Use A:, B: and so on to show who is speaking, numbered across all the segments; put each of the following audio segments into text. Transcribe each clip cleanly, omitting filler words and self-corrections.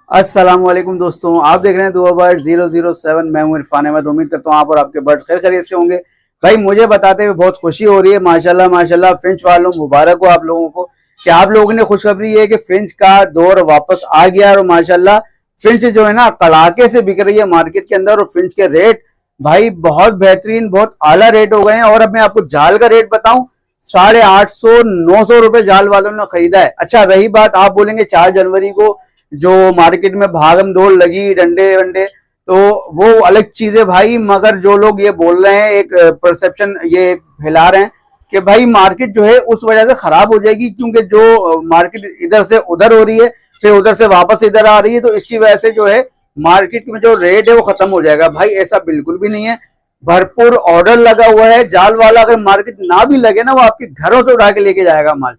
A: अस्सलाम वालेकुम दोस्तों, आप देख रहे हैं दुआ बर्ड 007। मैं हूं इरफान अहमद। उम्मीद करता हूं आप और आपके बर्ड खैर खैरियत से होंगे। भाई मुझे बताते हुए बहुत खुशी हो रही है। माशाल्लाह माशाल्लाह, फिंच वालों मुबारक हो आप लोगों को कि आप लोगों ने खुशखबरी है कि फिंच का दौर वापस आ गया। और माशाल्लाह फिंच जो है ना कड़ाके से बिक रही है मार्केट के अंदर। और फिंच के रेट भाई बहुत बेहतरीन, बहुत आला रेट हो गए हैं। और अब मैं आपको जाल का रेट बताऊं, 850-900 रुपए जाल वालों ने खरीदा है। अच्छा, रही बात, आप बोलेंगे 4 जनवरी को जो मार्केट में भागम दौड़ लगी, डंडे वंडे, तो वो अलग चीज है भाई। मगर जो लोग ये बोल रहे हैं, एक परसेप्शन ये फैला रहे हैं कि भाई मार्केट जो है उस वजह से खराब हो जाएगी, क्योंकि जो मार्केट इधर से उधर हो रही है फिर उधर से वापस इधर आ रही है, तो इसकी वजह से जो है मार्केट में जो रेट है वो खत्म हो जाएगा। भाई ऐसा बिल्कुल भी नहीं है, भरपूर ऑर्डर लगा हुआ है। जाल वाला अगर मार्केट ना भी लगे ना, वो आपके घरों से उठा के लेके जाएगा माल।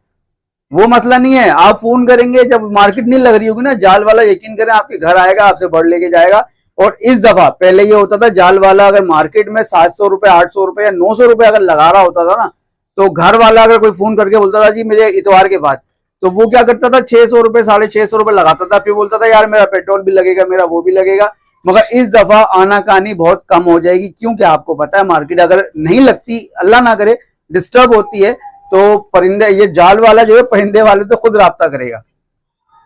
A: वो मसला नहीं है, आप फोन करेंगे जब मार्केट नहीं लग रही होगी ना, जाल वाला यकीन करें आपके घर आएगा, आपसे बर्ड लेके जाएगा। और इस दफा पहले ये होता था, जाल वाला अगर मार्केट में 700 रुपए, 800 रुपए या 900 रुपए अगर लगा रहा होता था ना, तो घर वाला अगर कोई फोन करके बोलता था जी मुझे इतवार के बाद, तो वो क्या करता था, 600 रुपए 650 रुपए लगाता था। फिर बोलता था यार मेरा पेट्रोल भी लगेगा, मेरा वो भी लगेगा। मगर इस दफा आनाकानी बहुत कम हो जाएगी, क्योंकि आपको पता है मार्केट अगर नहीं लगती, अल्लाह ना करे डिस्टर्ब होती है, तो परिंदे, ये जाल वाला जो है परिंदे वाले तो खुद राब्ता करेगा,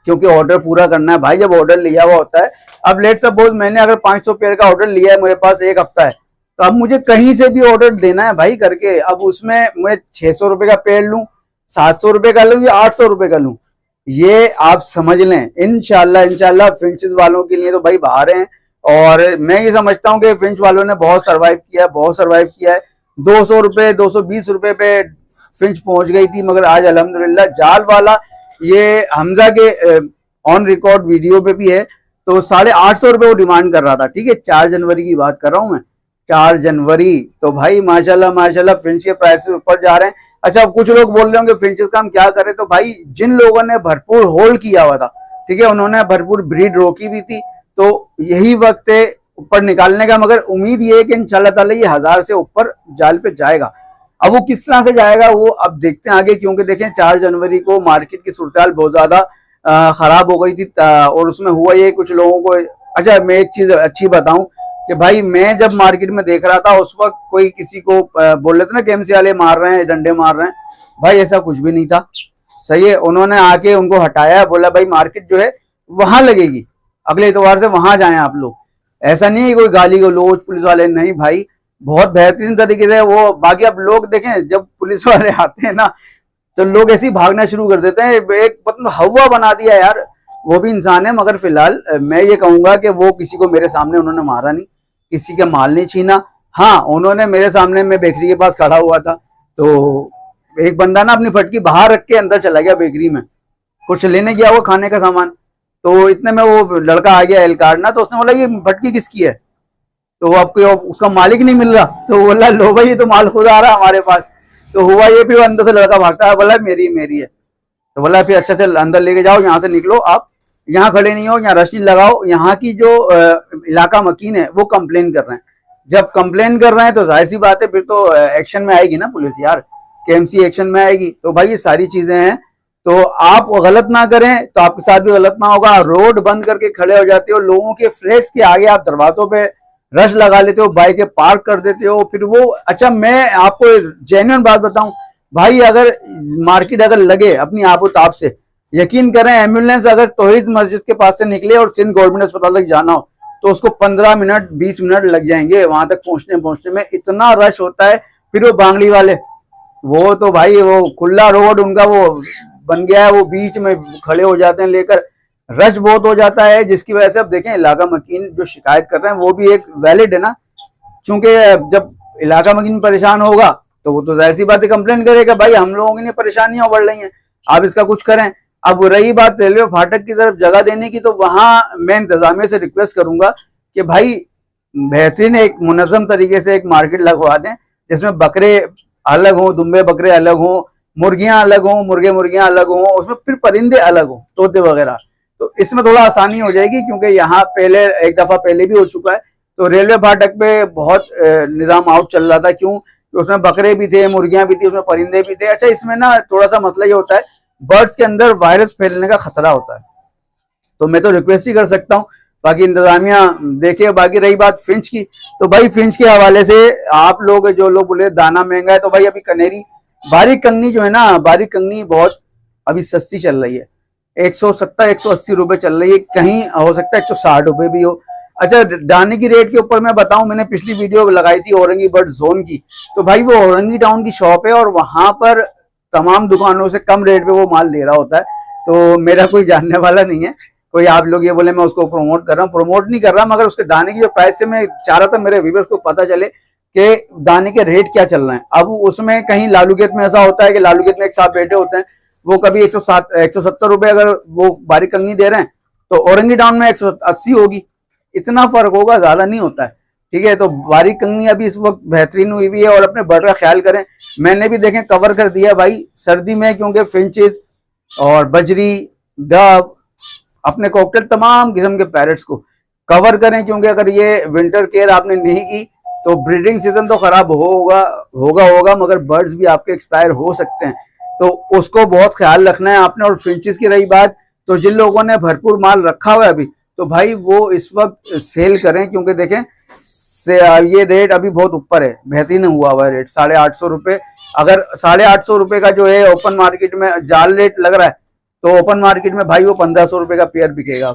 A: क्योंकि ऑर्डर पूरा करना है भाई। जब ऑर्डर लिया हुआ होता है, अब लेट सपोज मैंने अगर 500 पेयर का ऑर्डर लिया है, मेरे पास एक हफ्ता है, तो अब मुझे कहीं से भी ऑर्डर देना है भाई करके। अब उसमें मैं 600 रुपए का पेड़ लूं, 700 रुपए का लूं या 800 रुपए का लूं, ये आप समझ लें। इंशाल्लाह इंशाल्लाह फिंचेस वालों के लिए तो भाई बाहर हैं। और मैं ये समझता हूँ कि फिंच वालों ने बहुत सर्वाइव किया है, बहुत सर्वाइव किया है। 200 रुपए 220 रुपए पे फिंच पहुंच गई थी, मगर आज अल्हम्दुलिल्लाह जाल वाला, ये हमजा के ऑन रिकॉर्ड वीडियो पे भी है, तो 850 रुपए वो डिमांड कर रहा था। ठीक है, 4 जनवरी की बात कर रहा हूं मैं, 4 जनवरी। तो भाई माशाल्लाह माशाल्लाह फिंच के प्राइसेस ऊपर जा रहे हैं। अच्छा, अब कुछ लोग बोल रहे होंगे फिंचेस का हम क्या करें, तो भाई जिन लोगों ने भरपूर होल्ड किया हुआ था, ठीक है, उन्होंने भरपूर ब्रीड रोकी भी थी, तो यही वक्त है ऊपर निकालने का। मगर उम्मीद ये है कि इंशाल्लाह ताला ये 1000 से ऊपर जाल पे जाएगा। अब वो किस तरह से जाएगा वो अब देखते हैं आगे, क्योंकि देखें 4 जनवरी को मार्केट की सूरत बहुत ज्यादा खराब हो गई थी। और उसमें हुआ ये कुछ लोगों को, अच्छा मैं एक चीज अच्छी बताऊं कि भाई मैं जब मार्केट में देख रहा था उस वक्त कोई किसी को बोल रहे थे ना केएमसी वाले मार रहे हैं, डंडे मार रहे हैं, भाई ऐसा कुछ भी नहीं था। सही है, उन्होंने आके उनको हटाया, बोला भाई मार्केट जो है वहां लगेगी, अगले इतवार से वहां जाएं आप लोग। ऐसा नहीं है कोई गाली गलौज पुलिस वाले, नहीं भाई, बहुत बेहतरीन तरीके से वो। बाकी अब लोग देखें, जब पुलिस वाले आते हैं ना, तो लोग ऐसे ही भागना शुरू कर देते हैं। एक मतलब हवा बना दिया यार, वो भी इंसान है। मगर फिलहाल मैं ये कहूंगा कि वो किसी को मेरे सामने उन्होंने मारा नहीं, किसी का माल नहीं छीना। हाँ, उन्होंने मेरे सामने, मैं बेकरी के पास खड़ा हुआ था, तो एक बंदा ना अपनी फटकी बाहर रख के अंदर चला गया बेकरी में, कुछ लेने गया वो खाने का सामान। तो इतने में वो लड़का आ गया एहलकार ना, तो उसने बोला ये फटकी किसकी है, तो आपको उसका मालिक नहीं मिल रहा, तो बोला लो भाई ये तो माल खुद आ रहा है हमारे पास। तो हुआ ये, फिर अंदर से लड़का भागता है, बोला मेरी मेरी है। तो बोला फिर अच्छा चल अंदर लेके जाओ, यहाँ से निकलो, आप यहाँ खड़े नहीं हो, यहाँ रश नहीं लगाओ। यहाँ की जो इलाका मकीन है वो कंप्लेन कर रहे हैं। जब कंप्लेन कर रहे हैं तो जाहिर सी बात है फिर तो एक्शन में आएगी ना पुलिस यार, केएमसी एक्शन में आएगी। तो भाई ये सारी चीजें हैं, तो आप गलत ना करें तो आपके साथ भी गलत ना होगा। रोड बंद करके खड़े हो जाते हो, लोगों के फ्लैट्स के आगे आप दरवाजों पे रश लगा लेते हो, बाइकें पार्क कर देते हो, फिर वो। अच्छा मैं आपको जेन्युइन बात बताऊं भाई, अगर मार्केट अगर लगे अपनी आबोताब से, यकीन करें एम्बुलेंस अगर तौहीद मस्जिद के पास से निकले और सिंध गवर्नमेंट अस्पताल तक जाना हो, तो उसको 15 मिनट 20 मिनट लग जाएंगे वहां तक पहुंचने में, इतना रश होता है। फिर वो बांगड़ी वाले, वो तो भाई वो खुला रोड उनका वो बन गया है, वो बीच में खड़े हो जाते हैं लेकर, रश बहुत हो जाता है, जिसकी वजह से अब देखें इलाका मकीन जो शिकायत कर रहे हैं वो भी एक वैलिड है ना, क्योंकि जब इलाका मकीन परेशान होगा तो वो तो जाहिर सी बात है कंप्लेन करेगा, भाई हम लोगों की परेशानियां बढ़ रही हैं, आप इसका कुछ करें। अब रही बात रेलवे फाटक की तरफ जगह देने की, तो वहां मैं इंतजामिया से रिक्वेस्ट करूंगा कि भाई बेहतरीन एक मुनज़्ज़म तरीके से एक मार्केट लगवा दें, जिसमें बकरे अलग हों, दुम्बे बकरे अलग हों, मुर्गियां अलग हों, मुर्गे मुर्गियां अलग हों, उसमें फिर परिंदे अलग हों, तोते वगैरह। तो इसमें थोड़ा आसानी हो जाएगी, क्योंकि यहाँ पहले एक दफा पहले भी हो चुका है, तो रेलवे फाटक पे बहुत निजाम आउट चल रहा था। क्यों? तो उसमें बकरे भी थे, मुर्गियां भी थी, उसमें परिंदे भी थे। अच्छा, इसमें ना थोड़ा सा मसला ये होता है, बर्ड्स के अंदर वायरस फैलने का खतरा होता है। तो मैं तो रिक्वेस्ट ही कर सकता हूँ, बाकी इंतजामिया देखिए। बाकी रही बात फिंच की, तो भाई फिंच के हवाले से आप लोग जो लोग बोले दाना महंगा है, तो भाई अभी कनेरी बारीक कंगनी जो है ना, बारीक कंगनी बहुत अभी सस्ती चल रही है, 170 180 रुपए चल रही है, कहीं हो सकता है 160 रुपए भी हो। अच्छा, दाने की रेट के ऊपर मैं बताऊं, मैंने पिछली वीडियो लगाई थी औरंगी बर्ड जोन की, तो भाई वो औरंगी टाउन की शॉप है और वहां पर तमाम दुकानों से कम रेट पे वो माल दे रहा होता है। तो मेरा कोई जानने वाला नहीं है, कोई आप लोग ये बोले मैं उसको प्रमोट कर रहा हूँ, प्रमोट नहीं कर रहा, मगर उसके दाने की जो प्राइस है, मैं चाह रहा था मेरे व्यूअर्स को पता चले कि दाने के रेट क्या चल रहे हैं। अब उसमें कहीं लालूगेट में ऐसा होता है कि लालूगेट में एक साथ बैठे होते हैं, वो कभी 170 रुपए अगर वो बारीक कंगनी दे रहे हैं, तो औरंगी टाउन में 180 होगी, इतना फर्क होगा, ज्यादा नहीं होता है। ठीक है, तो बारीक कंगनी अभी इस वक्त बेहतरीन हुई हुई है और अपने बर्ड का ख्याल करें। मैंने भी देखें कवर कर दिया भाई सर्दी में, क्योंकि फिंचेस और बजरी, डब, अपने कॉकटेल तमाम किस्म के पैरेट्स को कवर करें, क्योंकि अगर ये विंटर केयर आपने नहीं की तो ब्रीडिंग सीजन तो खराब होगा, मगर बर्ड्स भी आपके एक्सपायर हो सकते हैं, तो उसको बहुत ख्याल रखना है आपने। और फिंचेस की रही बात, तो जिन लोगों ने भरपूर माल रखा हुआ है अभी, तो भाई वो इस वक्त सेल करें, क्योंकि देखें से ये रेट अभी बहुत ऊपर है, बेहतरीन हुआ हुआ है रेट, 850 रुपए। अगर 850 रुपए का जो है ओपन मार्केट में जाल रेट लग रहा है, तो ओपन मार्केट में भाई वो 1500 रुपए का पेयर बिकेगा।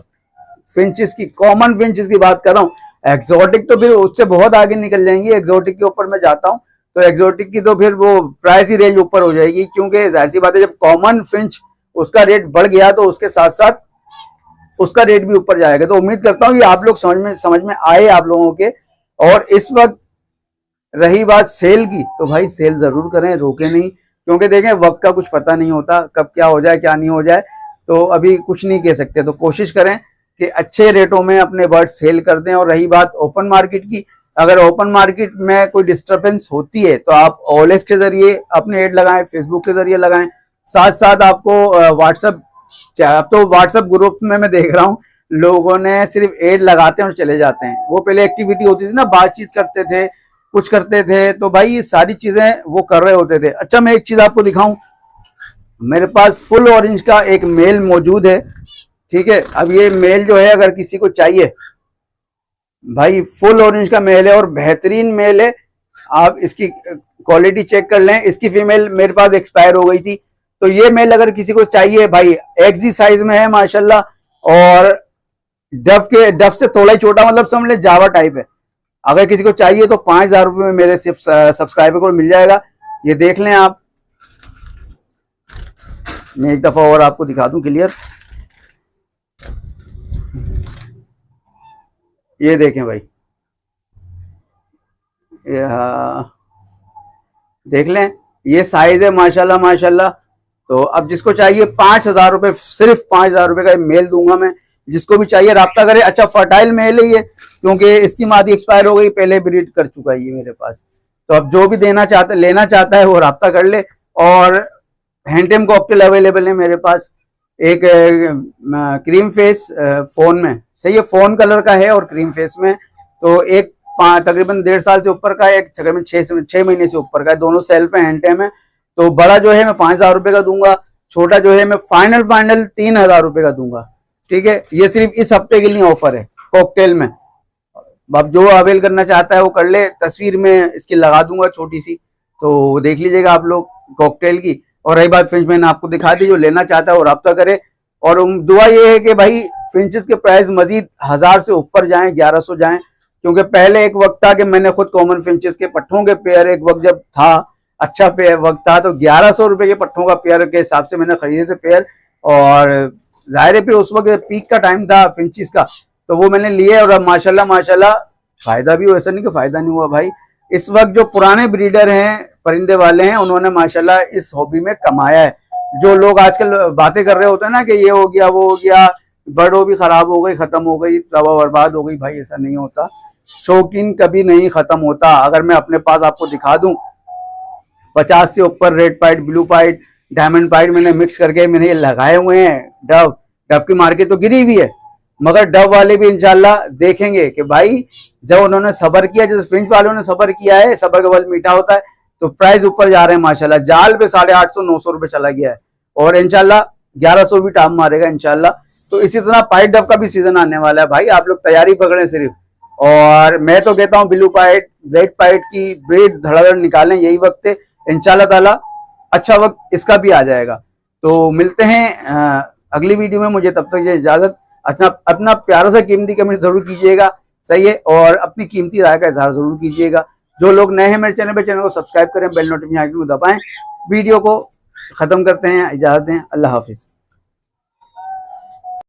A: फिंचेस की, कॉमन फिंचेस की बात कर रहा हूँ, एक्सोटिक तो फिर उससे बहुत आगे निकल जाएंगी। एक्सोटिक के ऊपर मैं जाता हूँ तो एक्सोटिक की तो फिर वो प्राइस ही रेंज ऊपर हो जाएगी, क्योंकि जाहिर सी बात है जब कॉमन फिंच उसका रेट बढ़ गया तो उसके साथ साथ उसका रेट भी ऊपर जाएगा। तो उम्मीद करता हूँ ये आप लोग समझ में आए आप लोगों के। और इस वक्त रही बात सेल की, तो भाई सेल जरूर करें, रोके नहीं, क्योंकि देखें वक्त का कुछ पता नहीं होता, कब क्या हो जाए क्या नहीं हो जाए, तो अभी कुछ नहीं कह सकते। तो कोशिश करें कि अच्छे रेटों में अपने बर्ड सेल कर दें। और रही बात ओपन मार्केट की, अगर ओपन मार्केट में कोई डिस्टर्बेंस होती है तो आप OLX के जरिए अपने एड लगाएं, फेसबुक के जरिए लगाएं, साथ साथ आपको व्हाट्सएप, अब तो व्हाट्सएप ग्रुप में मैं देख रहा हूँ लोगों ने सिर्फ एड लगाते हैं और चले जाते हैं। वो पहले एक्टिविटी होती थी ना, बातचीत करते थे, कुछ करते थे, तो भाई ये सारी चीजें वो कर रहे होते थे। अच्छा, मैं एक चीज आपको दिखाऊं, मेरे पास फुल ऑरेंज का एक मेल मौजूद है। ठीक है, अब ये मेल जो है अगर किसी को चाहिए, भाई फुल ऑरेंज का मेल है और बेहतरीन मेल है, आप इसकी क्वालिटी चेक कर लें। इसकी फीमेल मेरे पास एक्सपायर हो गई थी, तो ये मेल अगर किसी को चाहिए भाई, XG साइज में है माशाल्लाह, और डफ से थोड़ा ही छोटा, मतलब समझ ले जावा टाइप है। अगर किसी को चाहिए तो 5000 रुपए में मेरे सब्सक्राइबर को मिल जाएगा। ये देख लें आप, मैं एक दफा और आपको दिखा दूं क्लियर, ये देखें भाई, देख लें, ये साइज है माशाल्लाह माशाल्लाह। तो अब जिसको चाहिए 5000 रुपए, सिर्फ 5000 रुपए का मेल दूंगा मैं, जिसको भी चाहिए राब्ता करे। अच्छा, फर्टाइल मेल है ये, क्योंकि इसकी मादी एक्सपायर हो गई, पहले ब्रीड कर चुका है ये मेरे पास। तो अब जो भी लेना चाहता है वो राब्ता कर ले। और हैंडटेम कॉकटेल अवेलेबल है मेरे पास, एक क्रीम फेस फोन में, सही है, फोन कलर का है और क्रीम फेस में, तो एक तकरीबन 1.5 साल से ऊपर का है, एक तकरीबन 6 महीने से ऊपर का है, दोनों सेल्फ है, हैंडटेम है। तो बड़ा जो है मैं 5000 रुपए का दूंगा, छोटा जो है मैं फाइनल 3000 रुपए का दूंगा। ठीक है, ये सिर्फ इस हफ्ते के लिए ऑफर है कॉकटेल में। अब जो अवेल करना चाहता है वो कर ले, तस्वीर में इसकी लगा दूंगा छोटी सी, तो देख लीजिएगा आप लोग कॉकटेल की। और रही बात फिंच, मैंने आपको दिखा दी, जो लेना चाहता है वो राब्ता करे। और दुआ ये है कि भाई फिंचेस के प्राइस मजीद 1000 से ऊपर जाएं, 1100 जाएं, क्योंकि पहले एक वक्त था कि मैंने खुद कॉमन फिंचेस के पट्ठों के पेयर एक वक्त जब था, अच्छा पेयर वक्त था, तो 1100 रुपए के पट्ठों का पेयर के हिसाब से मैंने खरीदे थे पेयर। और जाहिर है फिर उस वक्त पीक का टाइम था फिंचेस का, तो वो मैंने लिए और अब माशाल्लाह माशाल्लाह फायदा भी हुआ, ऐसा नहीं कि फायदा नहीं हुआ भाई। इस वक्त जो पुराने ब्रीडर हैं, परिंदे वाले हैं, उन्होंने माशाल्लाह इस हॉबी में कमाया है। जो लोग आजकल बातें कर रहे होते हैं ना कि ये हो गया वो हो गया, बर्ड भी खराब हो गई, खत्म हो गई, तबाह बर्बाद हो गई, भाई ऐसा नहीं होता। शौकीन कभी नहीं खत्म होता। अगर मैं अपने पास आपको दिखा दूं, 50 से ऊपर रेड पाइट, ब्लू पाइट, डायमंड पाइट मैंने मिक्स करके मैंने ये लगाए हुए हैं। डव की मार्केट तो गिरी हुई है, मगर डव वाले भी इंशाल्लाह देखेंगे कि भाई जब उन्होंने सब्र किया, जैसे फिंच वालों ने सब्र किया है, सब्र का फल मीठा होता है, तो प्राइस ऊपर जा रहे हैं माशाल्लाह। जाल पे 850 900 रुपए चला गया है और इंशाल्लाह 1100 भी टाप मारेगा इंशाल्लाह। तो इसी तरह पाइट डव का भी सीजन आने वाला है भाई, आप लोग तैयारी पकड़ें सिर्फ। और मैं तो कहता हूँ ब्लू पाइट, रेड पाइट की ब्रीड धड़ाधड़ निकालें, यही वक्त है। इंशाल्लाह ताला अच्छा वक्त इसका भी आ जाएगा। तो मिलते हैं अगली वीडियो में। मुझे तब तक ये इजाजत। अपना प्यारा सा कीमती कमेंट जरूर कीजिएगा, सही है, और अपनी कीमती राय का इजहार जरूर कीजिएगा। जो लोग नए हैं मेरे चैनल पे, चैनल को सब्सक्राइब करें, बेल नोटिफिकेशन आइकन को दबाएं। वीडियो को खत्म करते हैं, इजाजत दें, अल्लाह हाफिज।